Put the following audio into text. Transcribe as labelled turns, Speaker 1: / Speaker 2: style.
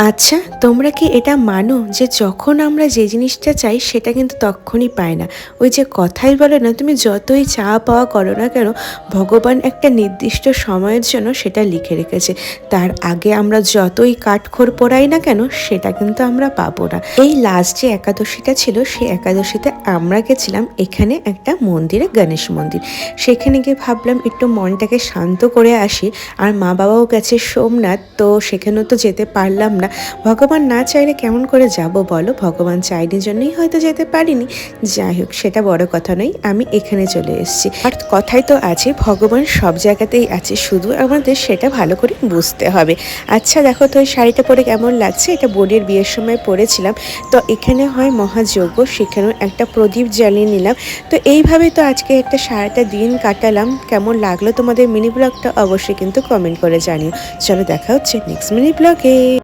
Speaker 1: আচ্ছা, তোমরা কি এটা মানো যে যখন আমরা যে জিনিসটা চাই সেটা কিন্তু তক্ষুনি পাই না? ওই যে কথাই বলে না, তুমি যতই চাওয়া পাওয়া করো না কেন, ভগবান একটা নির্দিষ্ট সময়ের জন্য সেটা লিখে রেখেছে। তার আগে আমরা যতই কাঠখড় পোড়াই না কেন, সেটা কিন্তু আমরা পাবো না। এই লাস্ট যে একাদশীটা ছিল, সেই একাদশীতে আমরা গেছিলাম এখানে একটা মন্দিরে, গণেশ মন্দির। সেখানে গিয়ে ভাবলাম একটু মনটাকে শান্ত করে আসি। আর মা বাবাও গেছে সোমনাথ, তো সেখানেও তো যেতে পারলাম না। ভগবান না চাইলে কেমন করে যাব বলো? ভগবান চাইনি জন্যই হয়তো যেতে পারিনি। যাই হোক, সেটা বড় কথা নয়, আমি এখানে চলে এসেছি। আর কথাই তো আছে, ভগবান সব জায়গাতেই আছে, শুধু আমাদের সেটা ভালো করে বুঝতে হবে। আচ্ছা দেখো তো, এই শাড়িটা পরে কেমন লাগছে? এটা বোনের বিয়ের সময় পরেছিলাম। তো এখানে হয় মহাযজ্ঞ, সেখানেও একটা প্রদীপ জ্বালিয়ে নিলাম। তো এইভাবে তো আজকে একটা সারাটা দিন কাটালাম। কেমন লাগলো তোমাদের মিনি ব্লগটা অবশ্যই কিন্তু কমেন্ট করে জানিও। চলো, দেখা হচ্ছে নেক্সট মিনি ব্লগে।